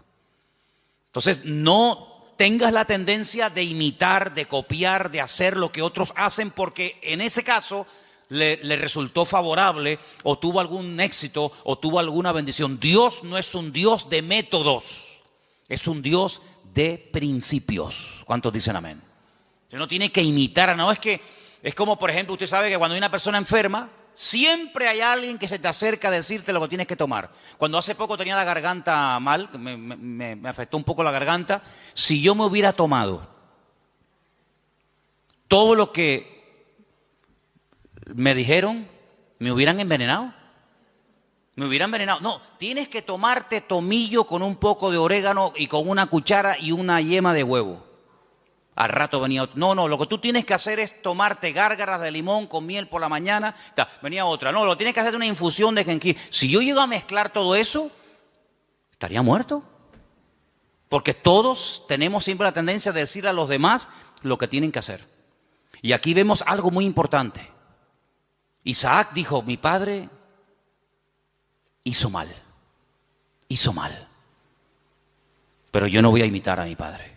Speaker 1: Entonces no tengas la tendencia de imitar, de copiar, de hacer lo que otros hacen, porque en ese caso le resultó favorable, o tuvo algún éxito, o tuvo alguna bendición. Dios no es un Dios de métodos, es un Dios de principios. ¿Cuántos dicen amén? Usted no tiene que imitar a nadie. Es que es como, por ejemplo, usted sabe que cuando hay una persona enferma, siempre hay alguien que se te acerca a decirte lo que tienes que tomar. Cuando hace poco tenía la garganta mal, me afectó un poco la garganta, si yo me hubiera tomado todo lo que me dijeron, me hubieran envenenado. Me hubieran envenenado. No, tienes que tomarte tomillo con un poco de orégano y con una cuchara y una yema de huevo. Al rato venía otro. No, lo que tú tienes que hacer es tomarte gárgaras de limón con miel por la mañana. Venía otra. No, lo tienes que hacer una infusión de jengibre. Si yo llego a mezclar todo eso, estaría muerto. Porque todos tenemos siempre la tendencia de decir a los demás lo que tienen que hacer. Y aquí vemos algo muy importante. Isaac dijo, mi padre hizo mal. Hizo mal. Pero yo no voy a imitar a mi padre.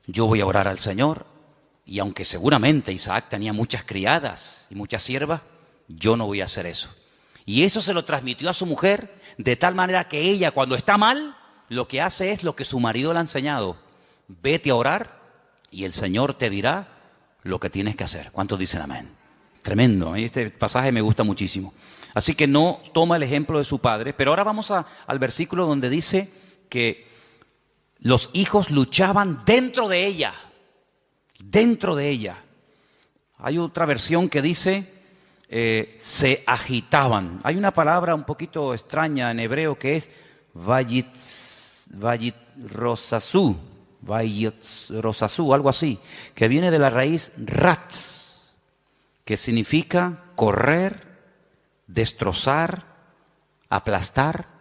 Speaker 1: Yo voy a orar al Señor, y aunque seguramente Isaac tenía muchas criadas y muchas siervas, yo no voy a hacer eso. Y eso se lo transmitió a su mujer, de tal manera que ella, cuando está mal, lo que hace es lo que su marido le ha enseñado. Vete a orar y el Señor te dirá lo que tienes que hacer. ¿Cuántos dicen amén? Tremendo, este pasaje me gusta muchísimo. Así que no toma el ejemplo de su padre, pero ahora vamos al versículo donde dice que los hijos luchaban dentro de ella. Dentro de ella. Hay otra versión que dice se agitaban. Hay una palabra un poquito extraña en hebreo que es vayitrosasú, algo así, que viene de la raíz ratz, que significa correr, destrozar, aplastar.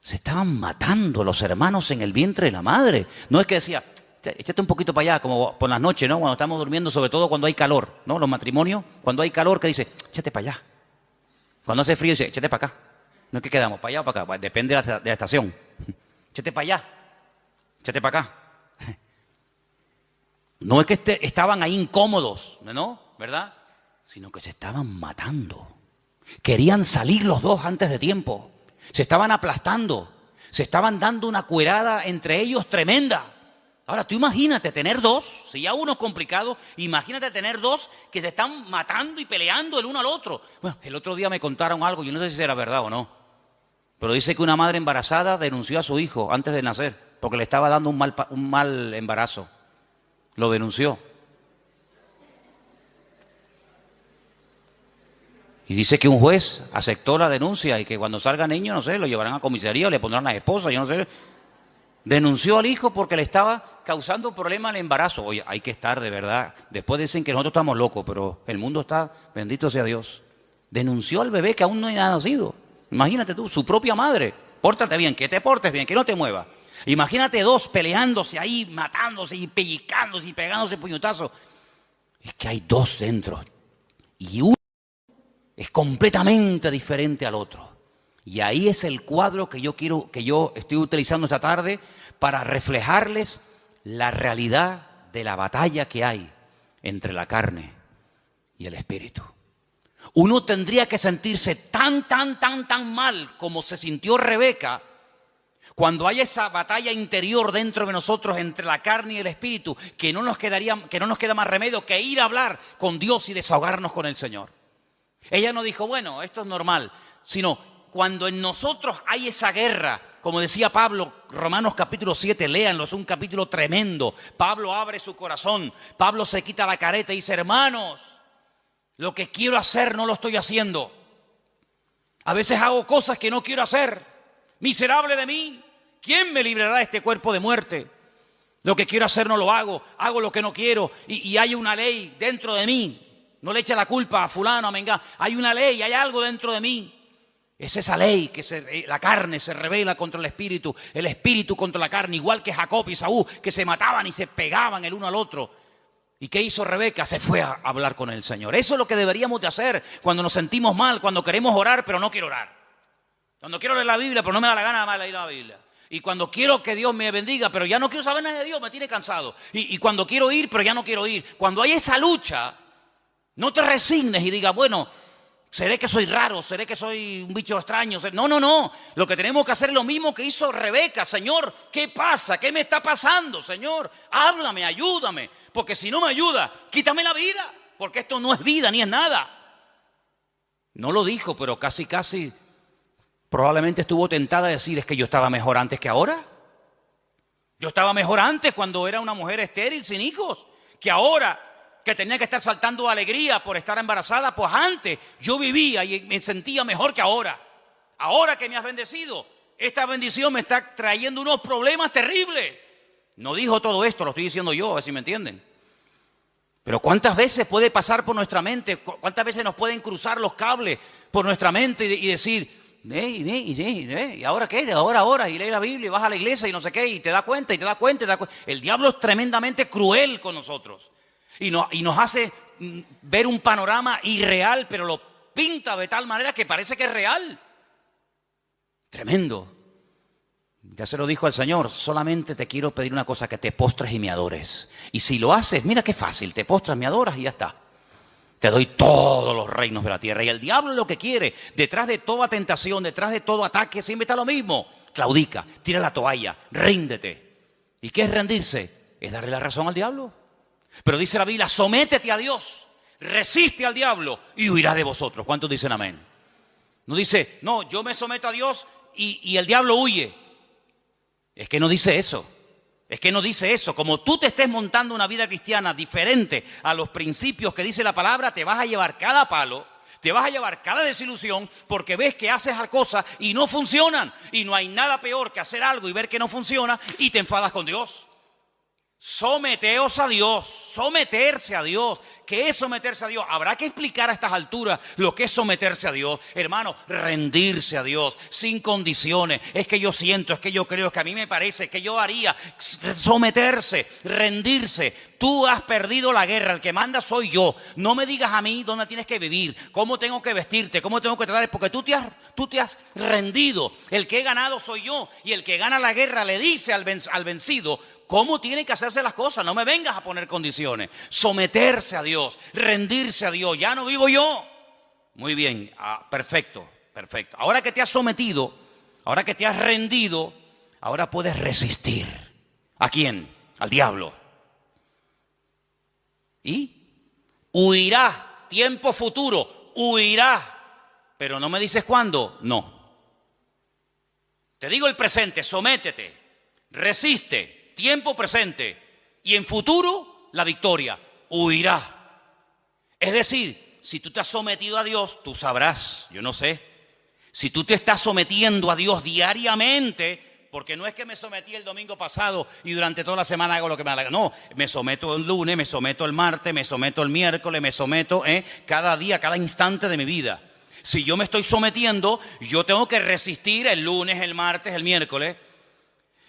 Speaker 1: Se estaban matando los hermanos en el vientre de la madre. No es que decía, échate un poquito para allá, como por las noches, ¿no? Cuando estamos durmiendo, sobre todo cuando hay calor, ¿no? Los matrimonios, cuando hay calor, que dice, échate para allá. Cuando hace frío, dice, échate para acá. No es que quedamos, para allá o para acá, depende de la estación. Échate para allá, échate para acá. No es que estaban ahí incómodos, ¿no? ¿Verdad? Sino que se estaban matando. Querían salir los dos antes de tiempo. Se estaban aplastando, se estaban dando una cuerada entre ellos tremenda. Ahora tú imagínate tener dos, si ya uno es complicado, imagínate tener dos que se están matando y peleando el uno al otro. Bueno, el otro día me contaron algo, yo no sé si será verdad o no, pero dice que una madre embarazada denunció a su hijo antes de nacer, porque le estaba dando un mal embarazo. Lo denunció. Y dice que un juez aceptó la denuncia y que cuando salga niño, no sé, lo llevarán a comisaría o le pondrán a la esposa, yo no sé. Denunció al hijo porque le estaba causando problemas al embarazo. Oye, hay que estar de verdad. Después dicen que nosotros estamos locos, pero el mundo está, bendito sea Dios. Denunció al bebé que aún no ha nacido. Imagínate tú, su propia madre. Pórtate bien, que te portes bien, que no te muevas. Imagínate dos peleándose ahí, matándose y pellizcándose y pegándose puñetazos. Es que hay dos dentro. Y uno es completamente diferente al otro. Y ahí es el cuadro que yo estoy utilizando esta tarde para reflejarles la realidad de la batalla que hay entre la carne y el espíritu. Uno tendría que sentirse tan mal como se sintió Rebeca cuando hay esa batalla interior dentro de nosotros entre la carne y el espíritu, que no nos queda más remedio que ir a hablar con Dios y desahogarnos con el Señor. Ella no dijo, bueno, esto es normal, sino cuando en nosotros hay esa guerra, como decía Pablo, Romanos capítulo 7, léanlo, es un capítulo tremendo. Pablo abre su corazón, Pablo se quita la careta y dice, hermanos, lo que quiero hacer no lo estoy haciendo. A veces hago cosas que no quiero hacer. Miserable de mí, ¿quién me librará de este cuerpo de muerte? Lo que quiero hacer no lo hago lo que no quiero y hay una ley dentro de mí. No le eche la culpa a fulano, a mengano. Hay una ley, hay algo dentro de mí. Es esa ley que la carne se rebela contra el espíritu contra la carne, igual que Jacob y Saúl, que se mataban y se pegaban el uno al otro. ¿Y qué hizo Rebeca? Se fue a hablar con el Señor. Eso es lo que deberíamos de hacer cuando nos sentimos mal, cuando queremos orar, pero no quiero orar. Cuando quiero leer la Biblia, pero no me da la gana de leer la Biblia. Y cuando quiero que Dios me bendiga, pero ya no quiero saber nada de Dios, me tiene cansado. Y cuando quiero ir, pero ya no quiero ir. Cuando hay esa lucha, no te resignes y digas, bueno, seré que soy raro, seré que soy un bicho extraño. No. Lo que tenemos que hacer es lo mismo que hizo Rebeca. Señor, ¿qué pasa? ¿Qué me está pasando, Señor? Háblame, ayúdame. Porque si no me ayuda, quítame la vida. Porque esto no es vida ni es nada. No lo dijo, pero casi probablemente estuvo tentada a decir, es que yo estaba mejor antes que ahora. Yo estaba mejor antes cuando era una mujer estéril, sin hijos, que ahora que tenía que estar saltando de alegría por estar embarazada, pues antes yo vivía y me sentía mejor que ahora. Ahora que me has bendecido, esta bendición me está trayendo unos problemas terribles. No dijo todo esto, lo estoy diciendo yo, a ver si me entienden. Pero ¿cuántas veces puede pasar por nuestra mente? ¿Cuántas veces nos pueden cruzar los cables por nuestra mente y decir, ¿y ahora qué? Ahora, y lee la Biblia y vas a la iglesia y no sé qué, y te das cuenta. El diablo es tremendamente cruel con nosotros. Y nos hace ver un panorama irreal, pero lo pinta de tal manera que parece que es real. Tremendo. Ya se lo dijo al Señor, solamente te quiero pedir una cosa, que te postres y me adores. Y si lo haces, mira qué fácil, te postras, me adoras y ya está. Te doy todos los reinos de la tierra. Y el diablo lo que quiere, detrás de toda tentación, detrás de todo ataque, siempre está lo mismo. Claudica, tira la toalla, ríndete. ¿Y qué es rendirse? Es darle la razón al diablo. Pero dice la Biblia, sométete a Dios, resiste al diablo y huirá de vosotros. ¿Cuántos dicen amén? No dice, no, yo me someto a Dios y el diablo huye. Es que no dice eso. Como tú te estés montando una vida cristiana diferente a los principios que dice la palabra, te vas a llevar cada palo, te vas a llevar cada desilusión, porque ves que haces cosas y no funcionan. Y no hay nada peor que hacer algo y ver que no funciona y te enfadas con Dios. Someteos a Dios, someterse a Dios. ¿Qué es someterse a Dios? Habrá que explicar a estas alturas lo que es someterse a Dios. Hermano, rendirse a Dios sin condiciones. Es que yo siento, es que yo creo, es que a mí me parece, es que yo haría. Someterse, rendirse. Tú has perdido la guerra, el que manda soy yo. No me digas a mí dónde tienes que vivir, cómo tengo que vestirte, cómo tengo que tratar, porque tú te has rendido. El que he ganado soy yo, y el que gana la guerra le dice al vencido cómo tienen que hacerse las cosas. No me vengas a poner condiciones. Someterse a Dios, rendirse a Dios. Ya no vivo yo. Muy bien, perfecto. Ahora que te has sometido, ahora que te has rendido, ahora puedes resistir. ¿A quién? Al diablo. Y huirá, tiempo futuro, huirá. Pero no me dices cuándo, no. Te digo el presente, sométete, resiste, tiempo presente. Y en futuro, la victoria, huirá. Es decir, si tú te has sometido a Dios, tú sabrás, yo no sé. Si tú te estás sometiendo a Dios diariamente, porque no es que me sometí el domingo pasado y durante toda la semana hago lo que me da la gana. No, me someto el lunes, me someto el martes, me someto el miércoles, me someto cada día, cada instante de mi vida. Si yo me estoy sometiendo, yo tengo que resistir el lunes, el martes, el miércoles.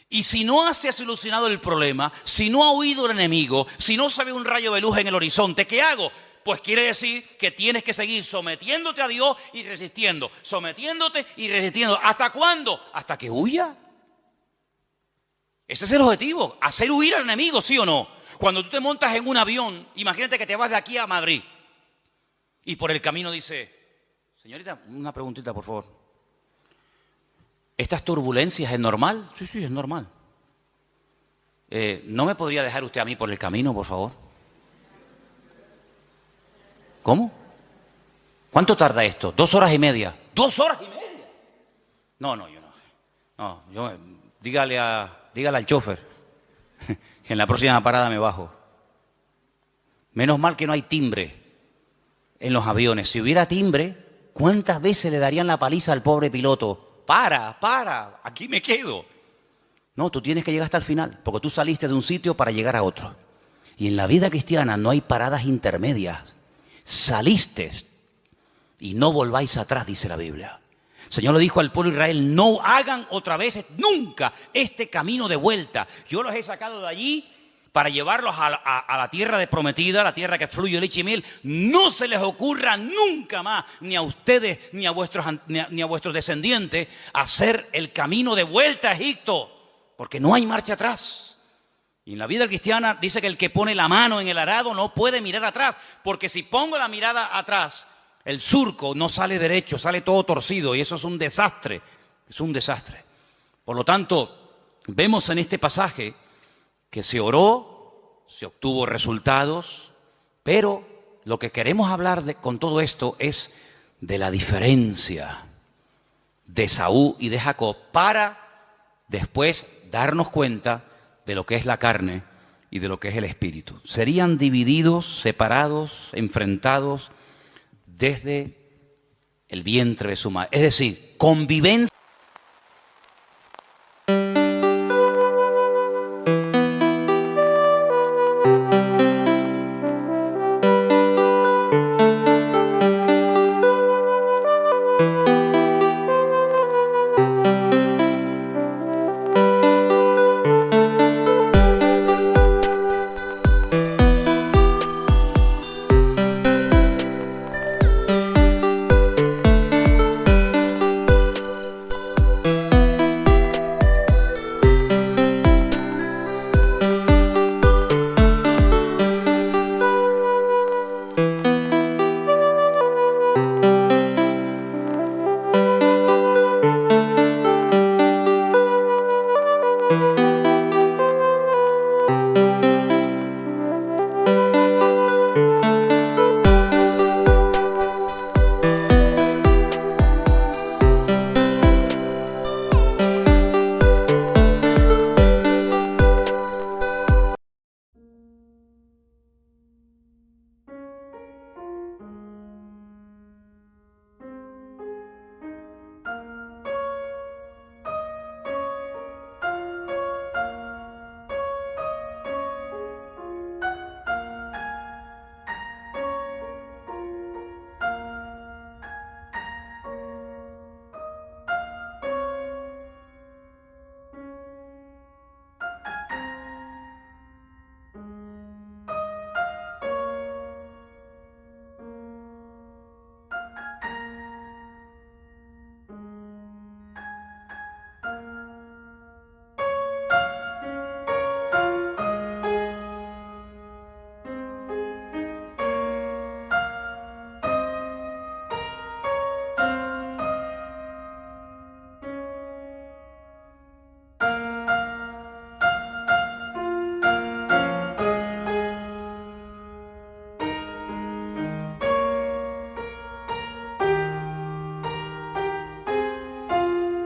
Speaker 1: Y si no se ha solucionado el problema, si no ha huido el enemigo, si no se ve un rayo de luz en el horizonte, ¿qué hago? Pues quiere decir que tienes que seguir sometiéndote a Dios y resistiendo, sometiéndote y resistiendo. ¿Hasta cuándo? Hasta que huya. Ese es el objetivo, hacer huir al enemigo, ¿sí o no? Cuando tú te montas en un avión, imagínate que te vas de aquí a Madrid y por el camino dice, señorita, una preguntita por favor. ¿Estas turbulencias es normal? Sí, es normal. ¿No me podría dejar usted a mí por el camino, por favor? ¿Cómo? ¿Cuánto tarda esto? 2 horas y media. ¿2 horas y media? No, yo no. No, dígale al chofer que en la próxima parada me bajo. Menos mal que no hay timbre en los aviones. Si hubiera timbre, ¿cuántas veces le darían la paliza al pobre piloto? Para, aquí me quedo. No, tú tienes que llegar hasta el final, porque tú saliste de un sitio para llegar a otro. Y en la vida cristiana no hay paradas intermedias. Saliste y no volváis atrás, dice la Biblia. El Señor le dijo al pueblo de Israel, no hagan otra vez nunca este camino de vuelta. Yo los he sacado de allí para llevarlos a la tierra de prometida, la tierra que fluye leche y miel. No se les ocurra nunca más, ni a ustedes, ni a vuestros descendientes, hacer el camino de vuelta a Egipto, porque no hay marcha atrás. Y en la vida cristiana dice que el que pone la mano en el arado no puede mirar atrás, porque si pongo la mirada atrás, el surco no sale derecho, sale todo torcido, y eso es un desastre, Por lo tanto, vemos en este pasaje que se oró, se obtuvo resultados, pero lo que queremos hablar con todo esto es de la diferencia de Saúl y de Jacob para después darnos cuenta de lo que es la carne y de lo que es el espíritu. Serían divididos, separados, enfrentados desde el vientre de su madre. Es decir, convivencia.